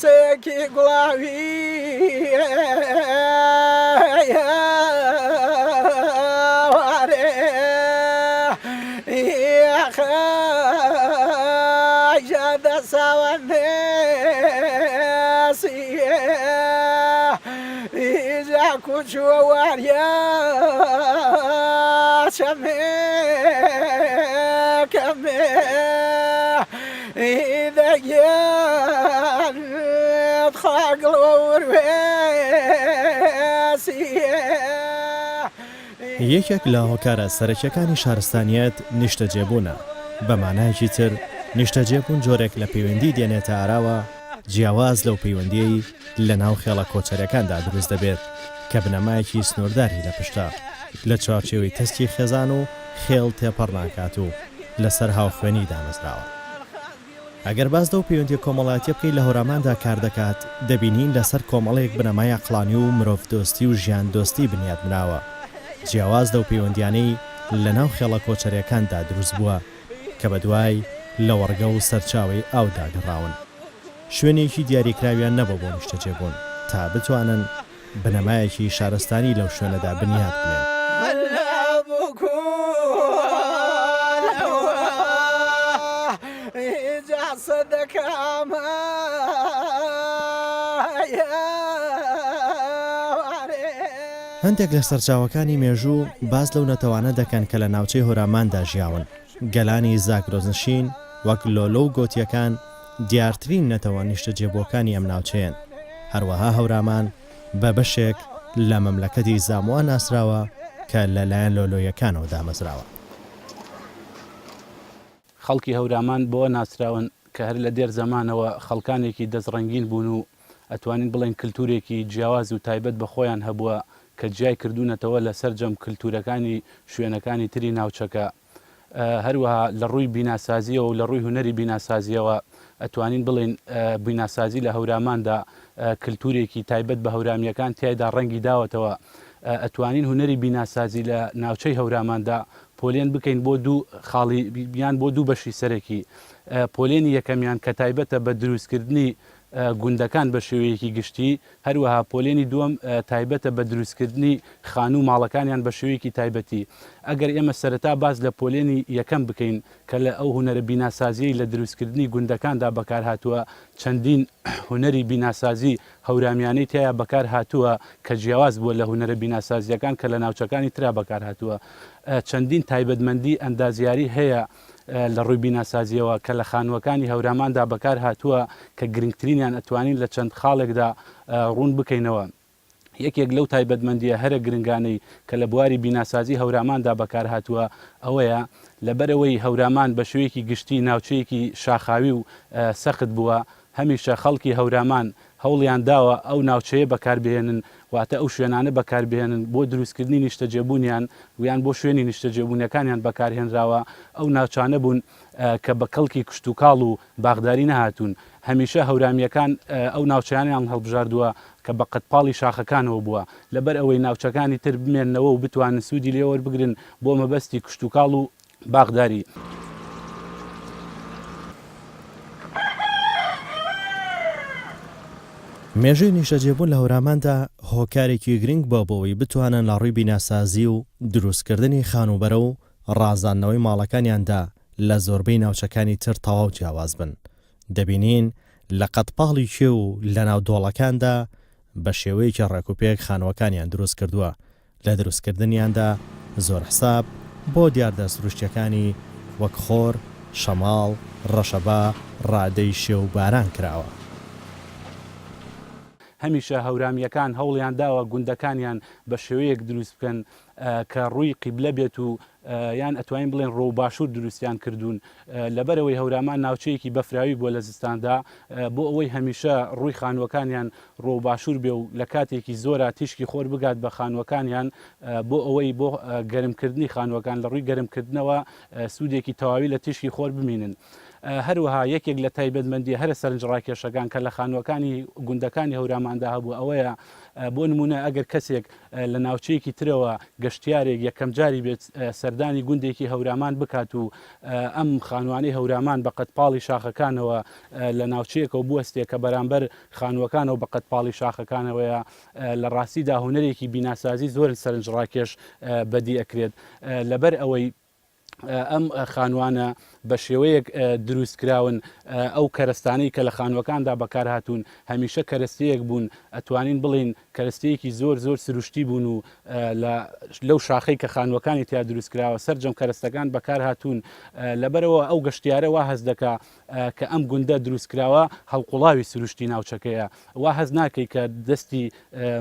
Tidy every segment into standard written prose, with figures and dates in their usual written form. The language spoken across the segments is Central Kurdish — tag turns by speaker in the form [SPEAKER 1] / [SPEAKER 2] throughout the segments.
[SPEAKER 1] سێکی گوڵاوی ژادە ساوەندێسیە ئیجا کوچووە واریە چەمێ کەمێ ئیدەگیان خاگڵوە وروێسیە.
[SPEAKER 2] یەکێک لە هۆکارە سەرەکیەکانی شارستانیەت نیشتەجێبوونە. بە مانایەکی تر نیشتەجێبوون جۆرێک لە پەیوەندی دێنێتە ئاراوە جیاواز لەو پەیوەندیەی لە ناو خێڵە کۆچەرەکاندا دروست دەبێت کە بنەمایەکی سنوورداری لە پشتە لە چوارچێوەی تەستی خێزان و خێڵ تێپەڕ ناکات و لەسەر هاوخوێنی دامەزراوە. ئەگەر باز دەو پەیوەندی کۆمەڵایەتی بکەی لە هەوراماندا کار دەکات دەبینین لەسەر کۆمەڵەیەک بنەمای عەقڵانی و مرۆڤ دۆستی و ژیان دۆستی بنیاد بناوە. جیاواز دەو پەیوەندیانەی لە ناو خێڵە کۆچەرەکاندا دروست بووە کە بەدوای لە وەرگە و سەرچاوی ئاودا گەڕاون. شوێنێکی دیاریکراویان نەبوو بۆ نیشتەجێبوون تا بتوانن بنەمایەکی شارستانی لەو شوێنەدا بنیاد بنێن. هەندێک لە سەرچاوەکانی مێژوو باز لەو نەتەوانە دەکەن کە لە ناوچەی هۆراماندا ژیاون. گەلانی زاگرۆزنشین وەک لۆلۆ و گۆتیەکان دیارترین نەتەوە نیشتەجێبووەکانی ئەم ناوچەیەن. هەروەها هەورامان بە بەشێک لە مەملەکەتی زاموان ناسراوە کە لەلایەن لۆلۆیەکانەوە دامەزراوە.
[SPEAKER 3] خەڵکی هەورامان بۆ ناسراون کە هەر لە دێر زەمانەوە خەڵکانێکی دەستڕەنگین بوون و ئەتوانین بڵێن کللتورێکی جیاواز و تایبەت بە خۆیان هەبووە کە جیای کردوونەتەوە لە سەرجەم کللتورەکانی شوێنەکانی تری ناوچەکە. هەروەها لە ڕووی بیناسازیەوە و لە ڕووی هونەری بیناسازیەوە ئەتوانین بڵێن بیناسازی لە هەوراماندا کللتورێکی تایبەت بە هەورامیەکان تیایدا ڕەنگی داوەتەوە. ئەتوانین هونەری بیناسازی لە ناوچەی هەوراماندا پۆلێن بکەین بۆ دوو خاڵی بیان بۆ دوو بەشی سەرەکی. پۆلێنی یەکەمیان کە تایبەتە بە دروستکردنی گوندەکان بە شێوەیەکی گشتی، هەروەها پۆلێنی دووەم تایبەتە بە دروستکردنی خان و ماڵەکانیان بە شێوەیەکی تایبەتی. ئەگەر ئێمە سەرەتا باز لە پۆلێنی یەکەم بکەین کە لە ئەو هونەرە بیناسازیی لە دروستکردنی گوندەکاندا بەکار هاتووە، چەندین هونەری بیناسازی هەورامیانەی تایە بەکار هاتووە کە جیاواز بووە لە هونەرە بیناسازیەکان کە لە ناوچەکانی ترا بەکار هاتووە. چەندین تایبەتمەندی ئەندازیاری هەیە لە ڕووی بیناسازیەوە کە لە خانووەکانی هەوراماندا بەکار هاتووە کە گرنگترینیان ئەتوانین لە چەند خاڵێکدا ڕوون بکەینەوە. یەکێک لەو تایبەتمەندیە هەرە گرنگانەی کە لە بواری بیناسازی هەوراماندا بەکار هاتووە ئەوەیە لەبەرەوەی هەورامان بە شوەیەکی گشتی ناوچەیەکی شاخاوی و سەخت بووە، هەمیشە خەڵکی هەورامان هەوڵیان داوە ئەو ناوچەیە بەکاربهێنن، واتە ئەو شوێنانە بەکاربهێنن بۆ دروستکردنی نیشتەجێبوونیان ویان بۆ شوێنی نیشتەجێبوونەکانیان بەکارهێنراوە. ئەو ناوچانە بوون کە بە کەڵکی کشت و کاڵ و باغداری نەهاتوون. هەمیشە هەورامیەکان ئەو ناوچیانیان هەڵبژاردووە کە بە قەتپاڵی شاخەکانەوە بووە، لەبەر ئەوەی ناوچەکانی تر بمێننەوە و بتوانن سوودی لێ وەربگرن بۆ مەبەستی کشت و کاڵ و باغداری.
[SPEAKER 2] مێژووی نیشتەجێبوون لە هەوراماندا هۆکارێکی گرنگ بۆ بۆەوەی بتوانن لە ڕووی بیناسازی و دروستکردنی خانوبەرە و ڕازاندنەوەی ماڵەکانیاندا لە زۆربەی ناوچەکانی تر تەواو جیاواز بن. دەبینین لە قەتپاڵی کوێ و لە ناو دۆڵەکاندا بە شێوەیەکی ڕێکوپێک خانووەکانیان دروست کردووە. لە دروستکردنیاندا زۆر حساب بۆ دیاردەسروشتیەکانی وەک خۆر، شەماڵ، ڕەشەبا، ڕادەی شێ و باران کراوە.
[SPEAKER 3] هەمیشە هەورامیەکان هەوڵیان داوە گوندەکانیان بە شێوەیەک دروست بکەن کە ڕووی قیبلە بێت و یان ئەتوانین بڵێن ڕۆ باشوور دروستیان کردوون. لەبەرەوەی هەورامان ناوچەیەکی بەفراوی بووە لە زستاندا بۆ ئەوەی هەمیشە ڕووی خانووەکانیان ڕۆ باشوور بێ و لە کاتێکی زۆرە تیشکی خۆر بگات بە خانووەکانیان بۆ ئەوەی بۆ گەرمکردنی خانووەکان لە ڕووی گەرمکردنەوە سوودێکی تەواوی لە تیشکی خۆر بمینن. هەروەها یەکێک لە تایبەتمەندی هەرە سەرنجڕاکێشەکان کە لە خانووەکانی گوندەکانی هەوراماندا هەبوو ئەوەیە بۆ نمونە ئەگەر کەسێک لە ناوچەیەکی ترەوە گەشتیارێک یەکەم جاری بێت سەردانی گوندێکی هەورامان بکات و ئەم خانوانەی هەورامان بە قەتپاڵی شاخەکانەوە لە ناوچەیەکەوە بوەستێ کە بەرامبەر خانووەکانەوە بە قەتپاڵی شاخەکانەوەیە لە ڕاستیدا هوەرێکی بیناسازی زۆر سەرنجڕاکێش بەدی ئەکرێت لەبەر ئەوەی ئەم خانوانە بە شێوەیەک دروستکراون ئەو کەرستانەی کە لە خانووەکاندا بەکارهاتوون هەمیشە کەرستەیەک بوون ئەتوانین بڵین کەرستەیەکی زۆر زۆر سروشتی بوون و لەو شاخەی کە خانووەکانی تیا دروستکراوە سەرجەم کەرستەکان بەکارهاتوون لەبەرەوە ئەو گەشتیارە وا هەز دەکا کە ئەم گوندە دروستکراوە هەڵقوڵاوی سروشتی ناوچەکەیە وا هەز ناکەی کە دەستی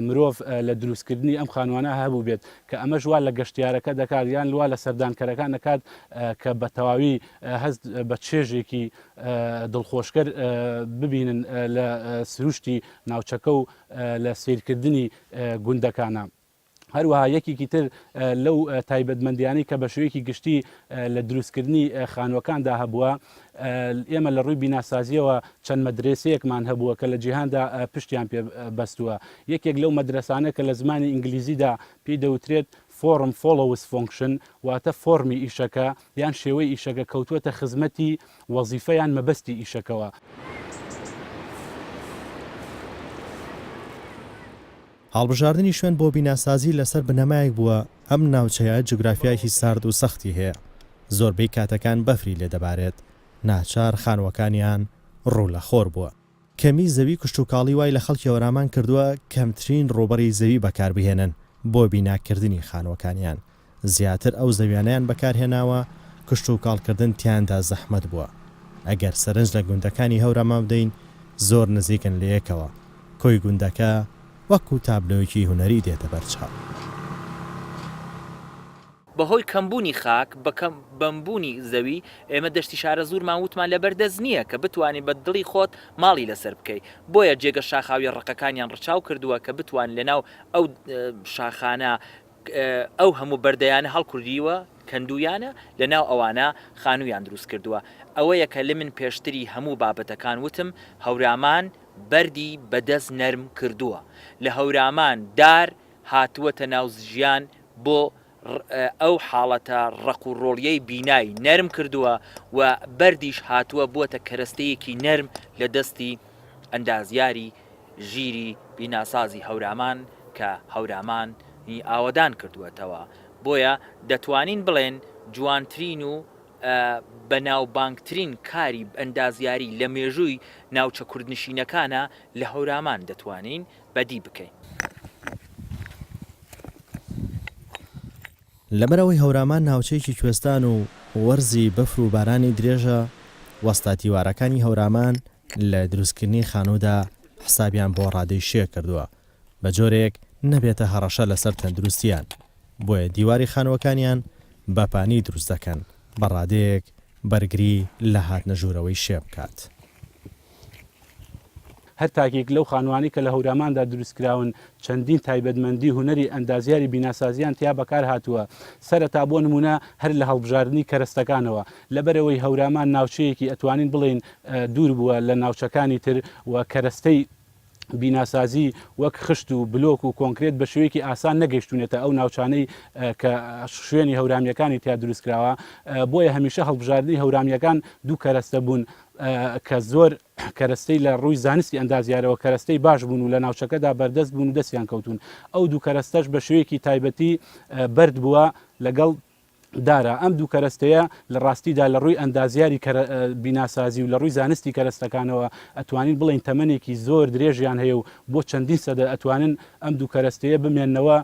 [SPEAKER 3] مرۆڤ لە دروستکردنی ئەم خانوانە هەبوو بێت کە ئەمەش وا لە گەشتیارەکە دەکات یان وا لە سەردانکەرەکان دەکات کە بە تەواوی هەست بە چێژێکی دڵخۆشکەر ببینن لە سروشتی ناوچەکە و لە سیرکردنی گوندەکانە. هەروەها یەکێکی تر لەو تایبەتمەندیانەی کە بە شێوەیەکی گشتی لە دروستکردنی خانووەکاندا هەبووە ئێمە لە ڕووی بیناسازیەوە چەند مەدرسەیەکمان هەبووە کە لە جیهاندا پشتیان پێ بەستووە یەکێک لەو مەدرسانە کە لە زمانی ئینگلیزیدا پێی دەوترێت فۆرم فۆلۆوس فۆنکشن واتە فۆرمی ئیشەکە یان شێوەی ئیشەکە کەوتووەتە خزمەتی وەزیفەیان مەبەستی ئیشەکەوە.
[SPEAKER 2] هەڵبژاردننی شوێن بۆ بیناسازی لەسەر بنەمایەک بووە ئەم ناوچەیە جوگرافیایکی سارد و سەختی هەیە زۆربەی کاتەکان بەفری لێ دەبارێت ناچار خانووەکانیان ڕوو لە خۆر بووە کەمی زەوی کشت و کاڵی وای لە خەڵکی هەورامان کردووە کەمترین ڕوبەری زەوی بەکاربهێنن بۆ بیناکردنی خانووەکانیان زیاتر ئەو زەویانیان بەکارهێناوە کشت و کاڵکردن تیاندا زەحمەت بووە ئەگەر سەرنج لە گوندەکانی هەورامان بدەین زۆر نزیکن لە یەکەوە کۆی گوندەکە وەکو تابلۆیەکی هوەری دێتە بەرچاو.
[SPEAKER 4] بەهۆی کەمبوونی خاک بەمبوونی زەوی ئێمە دەشتی شارە زوورمان وتمان لە بەردەست نییە کە بتوانین بە دڵی خۆت ماڵی لەسەر بکەیت بۆیە جێگە شاخاوی ڕقەکانیان ڕچاو کردووە کە بتوان لەناو ئەو شاخانە ئەو هەموو بەردەیانە هەڵکوردیوە کەندویانە لەناو ئەوانە خانوویان دروست کردووە ئەوەیە کە لە من پێشتری هەموو بابەتەکان وتم هەورامان بەردی بەدەست نەرم کردووە لە هەورامان دار هاتووەتە ناو ژیان بۆ ئەو حاڵەتە ڕق و ڕۆڵیەی بینایی نەرم کردووە و بەردیش هاتووە بووەتە کەرەستەیەکی نەرم لە دەستی ئەندازیاری ژیری بیناسازی هەورامان کە هەورامان ئاوەدان کردووەتەوە بۆیە دەتوانین بڵێن جوانترین و بەناوبانگترین کاری ئەندازیاری لە مێژووی ناوچە کوردنشینەکانە لە هەورامان دەتوانین بەدی بکەین.
[SPEAKER 2] لەبەرەوەی هەورامان ناوچەیەکی کوێستان و وەرزی بەفر و بارانی درێژە وەستاتیوارەکانی هەورامان لە دروستکردنی خانوودا حسابیان بۆ ڕادەی شێ کردووە بە جۆرێک نەبێتە هەڕەشە لەسەر تەندروستیان بۆیە دیواری خانووەکانیان بەپانی دروست دەکەن بە ڕادەیەک بەرگری لە هاتنەژوورەوەی شێ بکات.
[SPEAKER 3] هەر تاکێک لەو خانوانی کە لە هەوراماندا دروستکراون چەندین تایبەتمەندی هوەری ئەندازیاری بیناسازیان تیا بەکار هاتووە سەرەتا بۆ نمونە هەر لە هەڵبژاردننی کەرستەکانەوە لەبەرەوەی هەورامان ناوچەیەکی ئەتوانین بڵین دوور بووە لە ناوچەکانی تر و کەرستەی بیناسازی وەک خشت و بلۆک و کۆنکرێت بە شوەیەکی ئاسان نەگەیشتونێتە ئەو ناوچانەی کە شوێنی هەورامیەکانی تیا دروستکراوە بۆیە هەمیشە هەڵبژاردننی هەورامیەکان دوو کەرستە بوون کە زۆر کەرستەی لە ڕووی زانستی ئەندازیارەوە کەرستەی باش بوون و لە ناوچەکەدا بەردەست بوون و دەستیان کەوتون ئەو دوو کەرستەش بە شوەیەکی تایبەتی بەرد بووە لەگەڵ دارە ئەم دوو کەرستەیە لە ڕاستیدا لە ڕووی ئەندازیاری بیناسازی و لە ڕووی زانستی کەرستەکانەوە ئەتوانین بڵین تەمەنێکی زۆر درێژیان هەیە و بۆ چەندین سەدە ئەتوانن ئەم دوو کەرستەیە بمێننەوە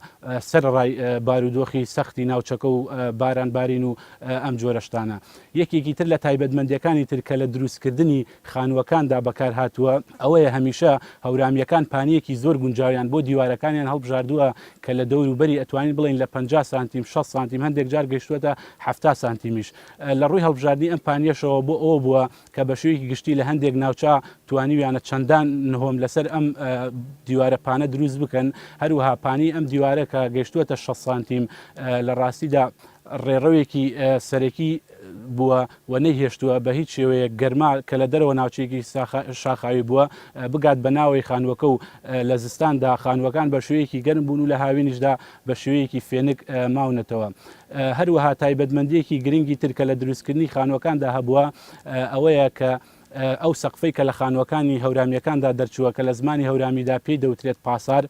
[SPEAKER 3] سەرڕای بارودۆخی سەختی ناوچەکە و بارانبارین و ئەم جۆرەشتانە یەکێکی تر لە تایبەتمەندیەکانی تر کە لە دروستکردنی خانووەکاندا بەکار هاتووە ئەوەیە هەمیشە هەورامیەکان پانیەکی زۆر گونجاویان بۆ دیوارەکانیان هەڵبژاردووە کە لە دەوروبەری ئەتوانین بڵین لە 50 سانتیم 6 سانتیم هەندێک جار گەشتووەتە 70 سانتیمیش لە ڕووی هەڵبژاردننی ئەم پانیەشەوە بۆ ئەوە بووە کە بە شوەیەکی گشتی لە هەندێک ناوچە توانیویانە چەندان نهۆم لەسەر ئەم دیوارە پانە دروست بکەن هەروەها پانی ئەم دیوارە کە گەشتووەتە 6 سانتیم لە ڕاستیدا ڕێڕەوێکی سەرەکی بووە و نەیهێشتووە بە هیچ شێوەیە گەرما کە لە دەرەوە ناوچێکی شاخاوی بووە بگات بە ناوەی خانووەکە و لە زستاندا خانووەکان بە شوەیەکی گەرم بوون و لە هاوێنیشدا بە شوەیەکی فێنک ماونەتەوە. هەروەها تایبەتمەندیەکی گرنگی تر کە لە دروستکردنی خانووەکاندا هەبووە ئەوەیە کە ئەو سەقفەی کە لە خانووەکانی هەورامیەکاندا دەرچووە کە لە زمانی هەورامیدا پێی دەوترێت پاسار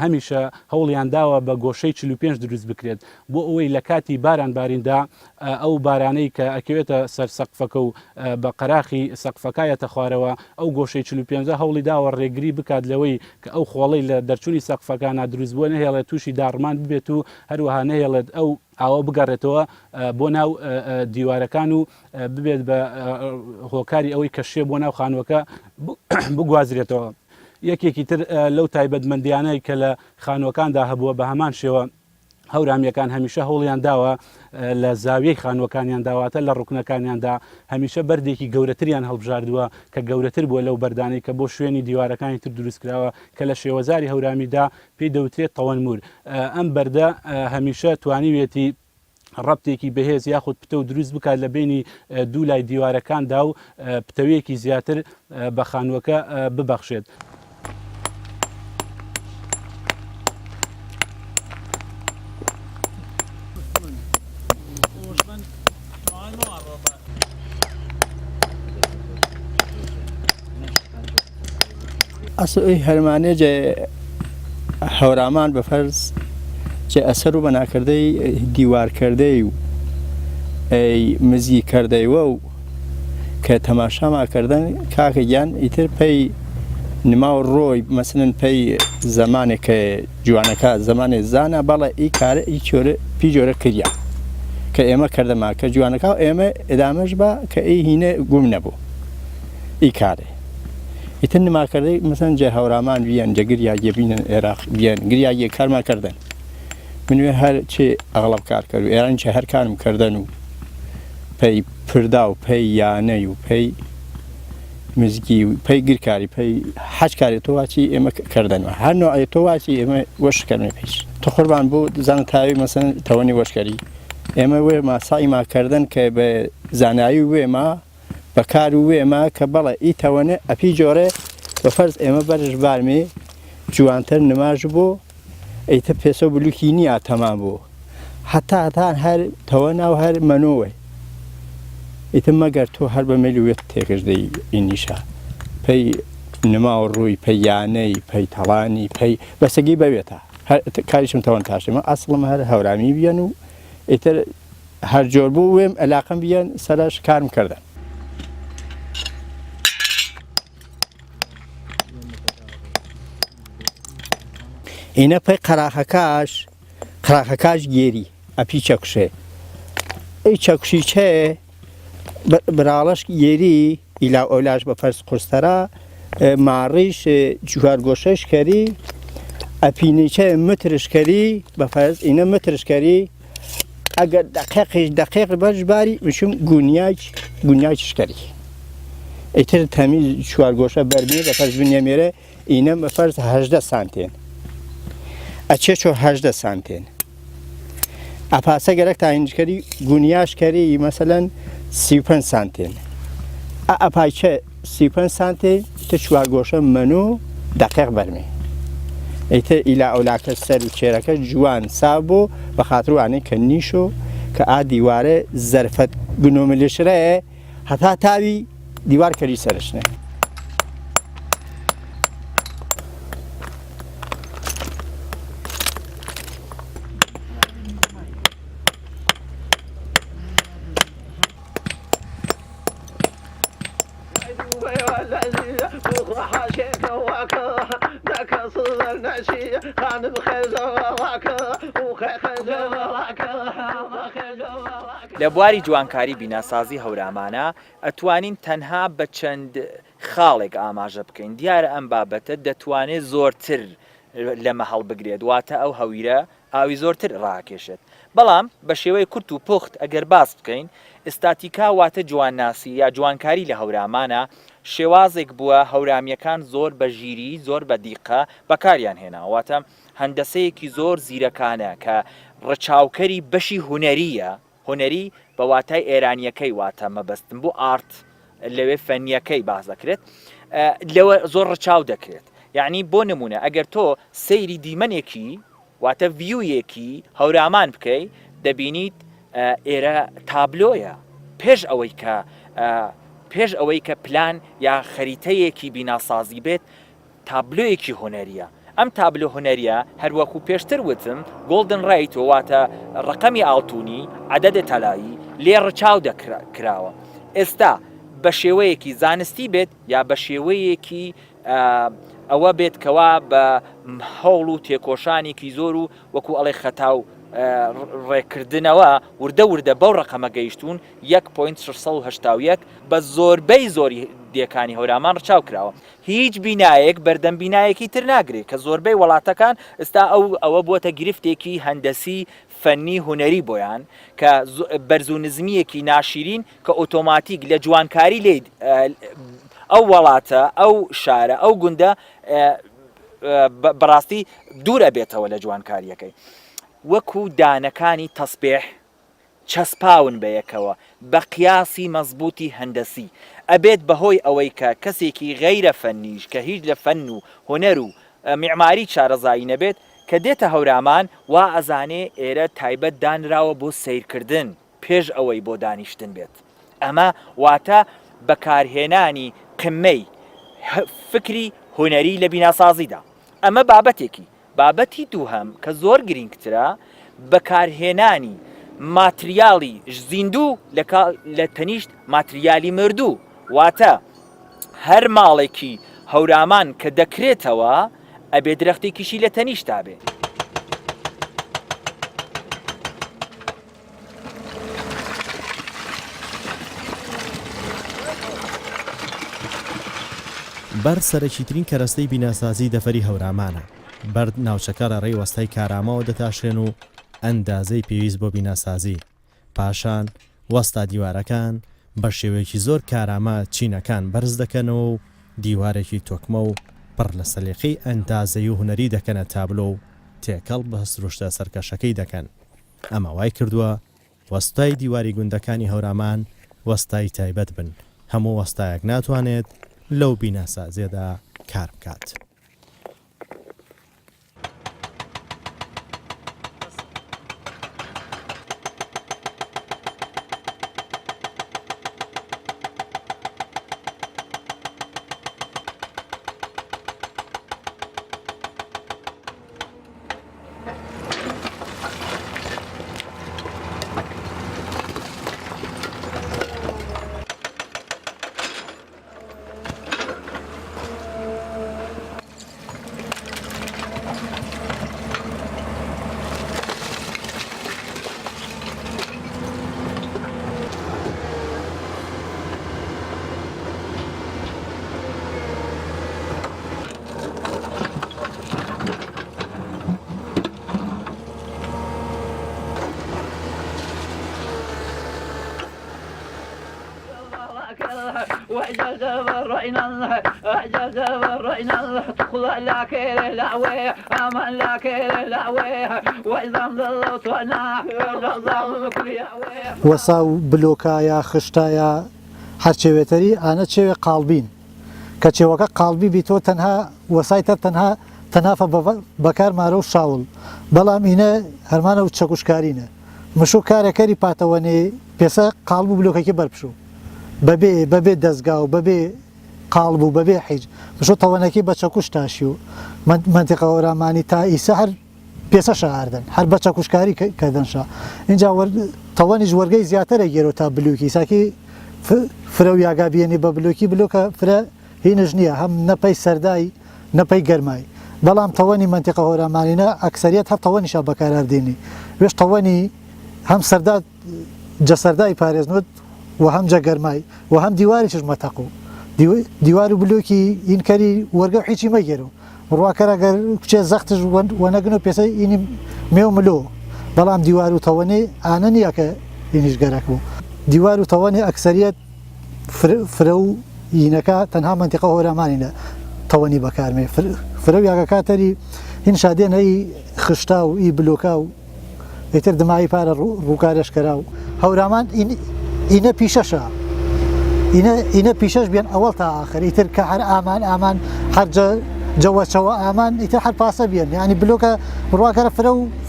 [SPEAKER 3] هەمیشە هەوڵیان داوە بە گۆشەی 45 دروست بکرێت بۆ ئەوەی لە کاتی باران باریندا ئەو بارانەی کە ئەکەوێتە سەر سەقفەکە و بە قەراخی سەقفەکایەتە خوارەوە ئەو گۆشەی 45 هەوڵی داوە ڕێگری بکات لەوەی کە ئو خۆڵەی لە دەرچوونی سەقفەکانە دروست بووە نەهێڵێت تووشی داڕمان ببێت و هەروەها نەهێڵێت ئەو ئاوە بگەڕێتەوە بۆ ناو دیوارەکان و ببێت بە هۆکاری ئەوەی کەشێ بۆ ناو خانووەکە بگوازرێتەوە. یەکێکی تر لەو تایبەتمەندیانەی کە لە خانووەکاندا هەبووە بە هەمان شێوە هەورامیەکان هەمیشە هەوڵیان داوە لە زاویەی خانووەکانیان داواتە لە ڕوکنەکانیاندا هەمیشە بەردێکی گەورەتریان هەڵبژاردووە کە گەورەتر بووە لەو بەردانەی کە بۆ شوێنی دیوارەکانی تر دروستکراوە کە لە شێوەزاری هەورامیدا پێی دەوترێت تەوەنمور. ئەم بەردە هەمیشە توانیوێتی ڕەبتێکی بەهێز یاخود پتە و دروست بکات لە بینی دوو لای دیوارەکاندا و پتەوەیەکی زیاتر بە خانووەکە ببەخشێت.
[SPEAKER 5] ئەسڵی هەرمانێ جێ هەورامان بە فەرز جێ ئەسەر و بەناکردەی دیوارکردەی و مزیکردەیوە و کە تەماشاماکردن کاکە گیان ئیتر پێی نما و ڕۆی مەسنن پێی زمانێک کە جوانەکە زمانێ زانە بەڵێ ئی کارە ئی پی جۆرە کردیا کە ئێمە کردەما کە جوانەکە و ئێمە ئێدامەش بە کە ئەی هینە گوم نەبوو ئی کارێ ئیتر نماکردەی مەسەن جێ هەورامان بیان جە گریاگێ بینن عێراق بیان گریاگێ کارمان کردن منوێ هەر چێ ئەغڵب کار کرد و ئێران چێ هەر کارم کردن و پێی پردا و پێی یانەی و پێی مزگی و پێی گرکاری پێی حەج کاری تۆ واچی ئێمە کردنەوە هەر نوعی تۆ واچی ئێمە وەشکردن پێش تۆ قوربان بوو زانە تاوی مەسەن تەوەنی وەشکەری ئێمە وێ ماسای ماکردن کە بە زانایی وێمە بەکار و وێمە کە بەڵێ ئی تەوەنە ئەپی جۆرە بە فەرز ئێمە بەرش بارمێ جوانتر نماژ بۆ ئەیتە پێسە بلوکی نییە تەمان بوو هەتا هەتان هەر تەوەنا و هەر منۆوە ئیتر مەگەر تۆ هەر بە مەلوێت تێکردەی ئینیشە پێی نما و ڕووی پەیانەی پەی تەڵانی پێی بەسەگی بەوێتە کاریشم تەوەن تاشمە ئەسڵم هەر هەورامی بیان و ئیتر هەر جۆر بوو وێم ئەلاقم بیان سەرش کارم کردن. ئینە پێی قەراخەکاش گێری ئەپی چەکوشێ ئەی چەکوشی چێ براڵەش گێری ئیلا ئۆلاش بە فەرز قورستەرە ماڕیش جوارگۆشەشکەری ئەپینیچە مترشکەری بە فەرز ئینە مترشکەری ئەگەر دقیق بەش باری وشم گونیاچشکەری ئیتر تەمیز چوارگۆشە بەرمی بە فەرز بنیەمێرە ئینە بە فەرز 18 سانتێن ئەچێ 18 سانتێن ئەپاسە گەرەک تاینجکەری گونیاشکەری مەسەلەن 35 سانتێن ئەپایچە 35 سانتێن تە چوارگۆشە منۆ دقیق بەرمێ ئیتر ئیلا ئەولاکە سەر و چێرەکە جوان سابۆ بە خاتروانەی کە نیشۆ کە ئا دیوارە زەرفەت گنۆملشرەیە هەتا تاوی دیوار کەری سەرشنە.
[SPEAKER 4] لە بواری جوانکاری بیناسازی هەورامانە ئەتوانین تەنها بە چەند خاڵێک ئاماژە بکەین دیارە ئەم بابەتە دەتوانێت زۆرتر لەمە هەڵبگرێت واتە ئەو هەویرە ئاوی زۆرتر ڕاکێشێت بەڵام بە شێوەی کورت و پوخت ئەگەر باس بکەین ئستاتیکا واتە جوانناسی یا جوانکاری لە هەورامانە شێوازێک بووە هەورامیەکان زۆر بە ژیری زۆر بە دیقە بەکاریان هێناواتە هەندەسەیەکی زۆر زیرەکانە کە ڕەچاوکەری بەشی هونەریە هۆنەری بە واتای ئێرانیەکەی واتە مەبەستم بۆ ئارت لەوێ فەنیەکەی باز دەکرێت لەوە زۆر ڕەچاو دەکرێت یعنی بۆ نمونە ئەگەر تۆ سەیری دیمەنێکی واتە ڤیویەکی هەورامان بکەی دەبینیت ئێرە تابلۆیە پێش ئەوەی کە پلان یا خەریتەیەکی بیناسازی بێت تابلۆیەکی هۆنەریە ئەم تابلۆ هۆنەریە هەروەکو پێشتر وتم گۆڵدن ڕایت واتە ڕقەمی ئاڵتونی عەدەدە تەلایی لێ ڕەچاو دەکراوە ئێستا بە شێوەیەکی زانستی بێت یا بە شێوەیەکی ئەوە بێت کەوا بە هەوڵ و تێکۆشانێکی زۆر و وەکو ئەڵێ خەتاو ڕێکردنەوە وردە بەو ڕقەمە گەیشتون 1.681 بە زۆربەی زۆری دیەکانی هەورامان ڕچاو کراوە هیچ بینایەک بەردەم بینایەکی تر ناگرێت کە زۆربەی وڵاتەکان ئستا ئەوە بووەتە گرفتێکی هەندەسی فەنی هوەری بۆیان کە بەرز و نزمیەکی ناشرین کە ئۆتۆماتیک لە جوانکاری لێ ئەو وڵاتە ئەو شارە ئەو گوندە بەڕاستی دوورە بێتەوە لە جوانکاریەکەی وەکو دانەکانی تەسبێح چەسپاون بەیەکەوە بە قیاسی مەزبوطی هەندەسی ئەبێت بەهۆی ئەوەی کە کەسێکی غەیرە فەنیش کە هیچ لە فەن و هۆنەر و میعماری چارەزایی نەبێت کە دێتە هەورامان وا ئەزانێ ئێرە تایبەت دانراوە بۆ سیرکردن پێش ئەوەی بۆ دانیشتن بێت ئەمە واتە بەکارهێنانی قمەی فکری هۆنەری لە بیناسازیدا ئەمە بابەتی دووهەم کە زۆر گرنگترە بەکارهێنانی ماتریاڵی زیندوو لە تەنیشت ماتریالی مردوو واتە هەر ماڵێکی هەورامان کە دەکرێتەوە ئەبێ درەختێکیشی لە تەنیشتا بێ
[SPEAKER 2] بەر سەرەکیترین کەرەستەی بیناسازی دەفەری هەورامانە بەرد ناوچەکە لە ڕێی وەستای کارامەوە دەتاشێن و ئەندازەی پێویست بۆ بیناسازی پاشان وەستا دیوارەکان بە شێوەیەکی زۆر کارامە چینەکان بەرز دەکەنەوە و دیوارێکی تۆکمە و پڕ لە سەلیقەی ئەندازەی و هوەری دەکەنە تابلۆ و تێکەڵ بە سروشتە سەرکەشەکەی دەکەن ئەمە وای کردووە وەستای دیواری گوندەکانی هەورامان وەستای تایبەت بن هەموو وەستایەک ناتوانێت لەو بیناسازیەدا کار بکات.
[SPEAKER 6] وەسا و بلۆکایە خشتایە هەرچێوێتەری ئانە چێوێ قاڵبین کە چێوەکە قاڵبی بیتۆ تەنها وەسایتە تەنافە بەکار مارە و شاوڵ بەڵام ئینە هەرمانە و چەکوشکارینە مشو کارەکەری پاتەوەنێ پێسە قاڵب و بلۆکەکی بەرپشوو بەبێ دەستگا و بەبێ قاڵب و بەبێ حیج مشو تەوەنەکی بە چەکوش تاشی و منتیقە هەورامانی تا ئیسە هەر پێسە شاردن هەر بە چەکوشکاری کردنشا اینجا تەوەنیش وەرگەی زیاترە گێرۆ تا بلوکی ساکی فرە و یاگا بێنی بە بلۆکە فرە هینش نییە هەم نەپەی سەردای نەپەی گەرمای بەڵام تەوەنی منتیقە هەورامانینە ئەکسەریەت هەر تەوەنیشە بەکاردێنی وێش تەوەنی هەم سەردا جەسەردای پارێزنوت و هەم جەگەرمای و هەم دیواری مەتەق و دیوار و بلوکی ئینکەری وەرگە و هیچی مەگەرەوە ڕواکەرەگەر کچێ زەختش وەنەگن و پێسە ئینی مێ و ملۆ بەڵام دیوار و تەوەنێ ئانە نییە کە ئینیش گەرەک بوو دیوار و تەوەنێ ئەکسەریەت فرە و ئینەکە تەنها منتیقە هەورامانینە تەوەنی بەکارمێ فرە و یاگە کاتەری هین شادێنەی خشتا و ئی بلۆکا و ئیتر دمایی پارە ڕووکارەشکەرا و هەورامان ئینە پیشەشە ئینە پیشەش بێن ئەوەڵ تا ئاخر ئیتر کە هەر ئامان هەرجە جەوەچەوە ئامان ئیتر هەر پاسە بێن یعنی بلۆکە بڕواکەرە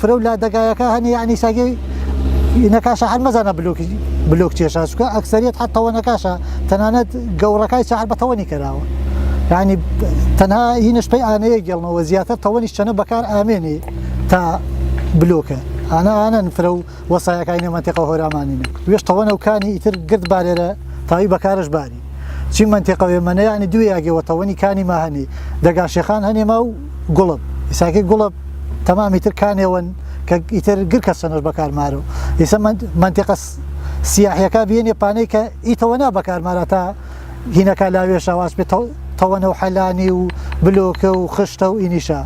[SPEAKER 6] فرە و لا دەگایەکە هەنی یعنی ساگەی نەکاشە هەر مەزانە بلۆک کێشە چکە ئەکسەریت حتەوە نەکاشە تەنانەت گەورەکەی چار بە تەوەنی کراوە یعنی تەنها هینش پێی ئانەیە گەڵنەوە زیاتر تەوەنیش چەنە بەکار ئامێنێ تا بلۆکە ئانە فرە و وەسایەکانی نێمەنتێقە هۆرامانینە وێش تەوەنەوکانی ئیتر گرت بارێرە تاوی بەکارش باری چی منتێقەوێ منە ینی دوێ یاگەوە تەوەنی کانی ما هەنی دەگاشێخان هەنێمە و گوڵب ئیساکەی گوڵب تەمامی تر کانێوەن کە ئیتر گر کە سەنەر بەکارمارەوە ئێستا منتێقە سیاحیەکە بێنێ پانەی کە ئیتەوەنا بەکارمارە تا هینەکە لاوێشە واز بێت تەوەنە و حەلانی و بلۆکە و خشتە و ئینیشە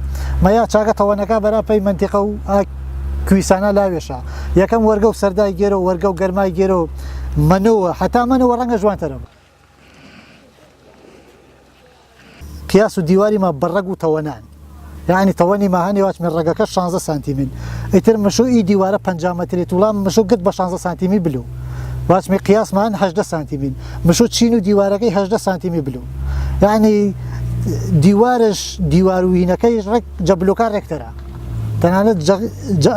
[SPEAKER 6] مەیا چاکە تەوەنەکە بەراپەی منتێقە و کویسانە لاوێشە یەکەم وەرگە و سەردای گێرە و وەرگە و گەرمای گێرە و منەوە حتا منەوە ڕەنگە جوانتەرەوە قیاس و دیواری ما بەڕەگ و تەوەنان یعنی تەوەنی ماهەنی واچمێ ڕێگەکە 16 سانتیمین ئیتر مشو ئی دیوارە 50 مەترێت وڵام مشو گرت بە 16 سانتیمی بلو واچمێ قیاسمان 18 سانتیمین مشو چین و دیوارەکەی 18 سانتیمی بلو یعنی دیوارش دیوار و هینەکەی ڕێک جەبلۆکە ڕێکتەرە تەنانەت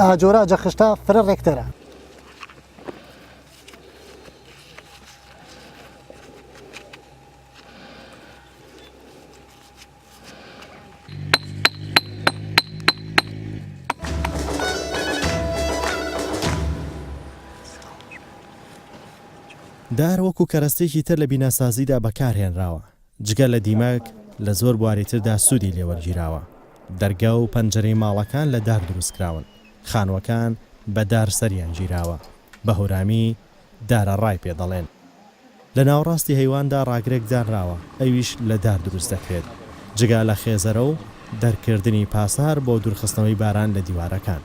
[SPEAKER 6] ئاجۆرا جەخشتا فرە ڕێکتەرە
[SPEAKER 2] دار وەکو کەرەستێکی تر لە بیناسازیدا بەکارهێنراوە جگە لە دیمەک لە زۆر بواریتردا سوودی لێوەرگیراوە دەرگا و پەنجەرەی ماڵەکان لە دار دروستکراون خانوەکان بە دار سەریان گیراوە بە هەورامی دارە ڕای پێ دەڵێن لە ناوڕاستی هەیواندا ڕاگرێک دانراوە ئەویش لە دار دروست دەکرێت جگا لە خێزەرە و دەرکردنی پاسار بۆ دوورخستنەوەی باران لە دیوارەکان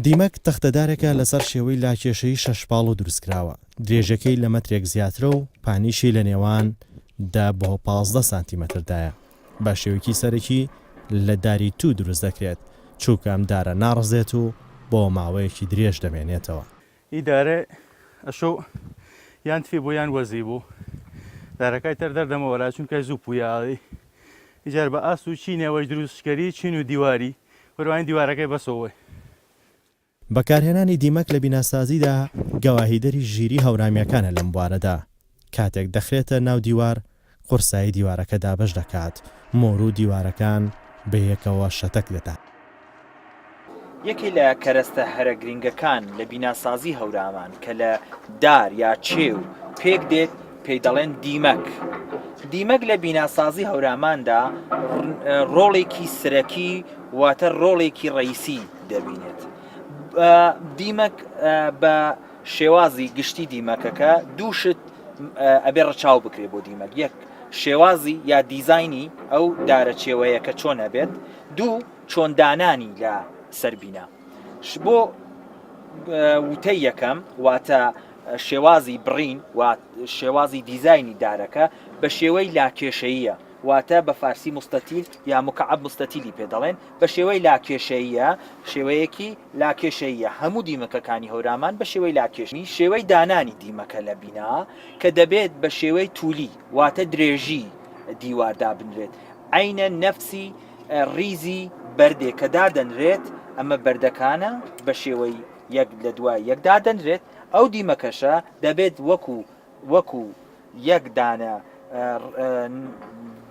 [SPEAKER 2] دیمەک تەختەدارێکە لەسەر شێوەی لاکێشەی شەشپاڵ و دروستکراوە درێژەکەی لە مەترێک زیاترە و پانیشی لە نێوان دا بۆ 15 سانتیمەتردایە بە شێوەیەکی سەرەکی لە داری تو دروست دەکرێت چووکە ئەم دارە ناڕزێت و بۆ ماوەیەکی درێژ دەمێنێتەوە
[SPEAKER 7] ئیدارە ئەشۆ یان تفی بۆ یان وەزی بوو دارەکەی تەر دەردەمەوەلا چونکە زوو پویاڵی ئیجار بە ئاس و چینەوەی دروستکەری چین و دیواری وەروانی دیوارەکەی بەسەوەی
[SPEAKER 2] بەکارهێنانی دیمەک لە بیناسازیدا گەواهیدەری ژیری هەورامیەکانە لەم بوارەدا کاتێک دەخرێتە ناو دیوار قورسایی دیوارەکە دابەش دەکات مۆر و دیوارەکان بەیەکەوە شەتەک دەدات
[SPEAKER 4] یەکی لە کەرەستە هەرە گرنگەکان لە بیناسازی هەورامان کە لە دار یا چێ و پێک دێت پێی دەڵێن دیمەک دیمەک لە بیناسازی هەوراماندا ڕۆڵێکی سرەکی واتە ڕۆڵێکی ڕئیسی دەبینێت دیمەک بە شێوازی گشتی دیمەکەکە دووشت ئەبێ ڕەچاو بکرێت بۆ دیمەک یەک شێوازی یا دیزایانی ئەو دارە چێوەیەکە چۆن ئەبێت دوو چۆندانانی لە سەربینا بۆ وتەی یەکەم واتە شێوازی بڕین و شێوازی دیزایانی دارەکە بە شێوەی لاکێشەیە واتە بە فارسی مستەتیل یا مکعب مستەتیلی پێ دەڵێن بە شێوەی لاکێشەیە شێوەیەکی لاکێشەیە هەموو دیمەکەکانی هەورامان بە شێوەی لاکێشنی شێوەی دانانی دیمەکە لە بینا کە دەبێت بە شێوەی توولی واتە درێژی دیواردا بنرێت عینە نەفسی ریزی بەردێک کە دادەنرێت ئەمە بەردەکانە بە شێوەی یەک لە دوای یەکدا دەنرێت ئەو دیمەکەشە دەبێت وەکو یەک دانە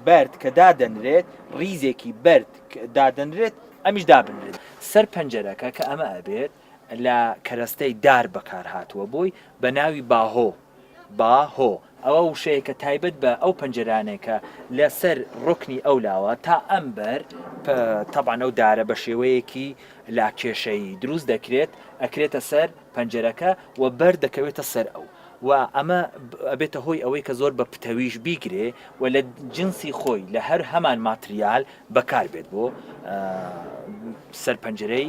[SPEAKER 4] بەرد کە دادەنرێت ریزێکی بەرد دادەنرێت ئەمیش دابنرێت سەر پەنجەرەکە کە ئەمە ئەبێت لە کەرەستەی دار بەکار هاتووە بۆی بە ناوی باهۆ ئەوە وشەیە کە تایبەت بە ئەو پەنجەرانێکە لەسەر ڕوکنی ئەولاوە تا ئەمبەر تەبان ئەو دارە بە شێوەیەکی لاکێشەیی دروست دەکرێت ئەکرێتە سەر پەنجەرەکە و بەرد دەکەوێتە سەر ئەو و ئەمە ئەبێتە هۆی ئەوەی کە زۆر بە پتەویش بیگرێ و لە جنسی خۆی لە هەر هەمان ماتریال بەکار بێت بۆ سەر پەنجەرەی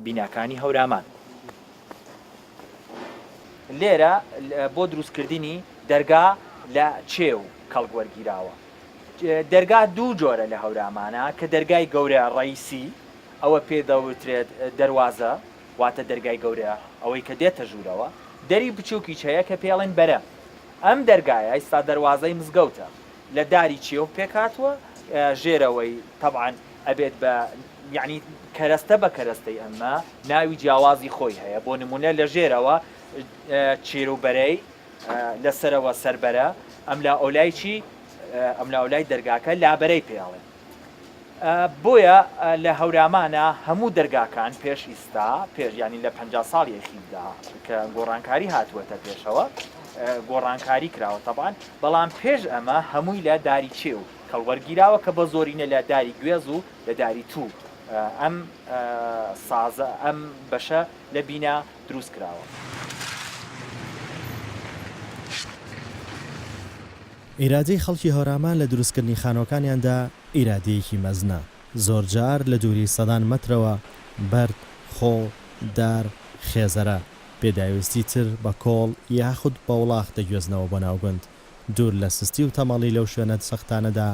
[SPEAKER 4] بیناکانی هەورامان لێرە بۆ دروستکردنی دەرگا لە چێو کەڵگوەرگیراوە. دەرگا دوو جۆرە لە هەورامانە کە دەرگای گەورە ڕئیسی ئەوە پێدەوترێت دەواازە واتە دەرگای گەورە ئەوەی کە دێتە ژوورەوە، دەری بچووکی چەیە کە پێڵێن بەرە. ئەم دەرگایە ئێستا دەواازەی مزگەوتە لە داری چێو پێکاتوە، ژێرەوەی طبعاً ئەبێت بە یعنی کەرەستە بە کەرەستەی ئەمە ناوی جیاوازی خۆی هەیە. بۆ نمونە لە ژێرەوە چێروبەرەی لەسەرەوە سەربەرە، ئەم لا ئۆلایکی ئەم لاولای دەرگاکە لابەرەی پێڵێن. بۆیە لە هەورامانە هەموو دەرگاکان پێش ئیستا پێشیانی لە 50 ساڵی یەخیدا کە گۆڕانکاری هاتووەتە پێشەوە گۆڕانکاری کراوە تەبان، بەڵام پێش ئەمە هەمووی لە داری چێ و کەڵوەرگیراوە کە بە زۆرینە لە داری گوێز و لە داری تو ئەم سازە ئەم بەشە لە بینا دروست کراوە.
[SPEAKER 2] ئیرادەی خەڵکی هەورامان لە دروستکردنی خانۆکانیاندا ئیرادەیەکی مەزنە، زۆرجار لە دووری سەدان مەترەوە بەرد، خۆ، دار، خێزەرە پێداویستی تر بە کۆڵ یاخود بە وڵاق دەگوێزنەوە بۆ ناوگوند. دوور لە سستی و تەمەڵی لەو شوێنە سەختانەدا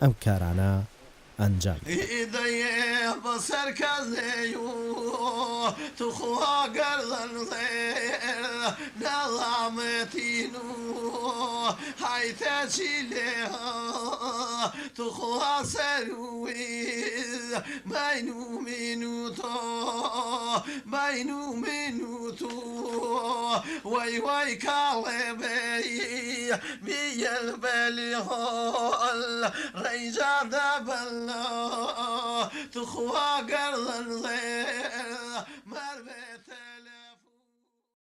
[SPEAKER 2] ئەم کارانە ئەنجام
[SPEAKER 8] بەسەر کەزێ و توخوا گەردن نەڵامەتین و هایتەچی لێ توخوا سەروی بین و من و تۆ بین و من و تۆ وای وای کاڵێ بەی بیەل بەلی هۆڵ ڕێیجا دەبەلا توخوا گەردن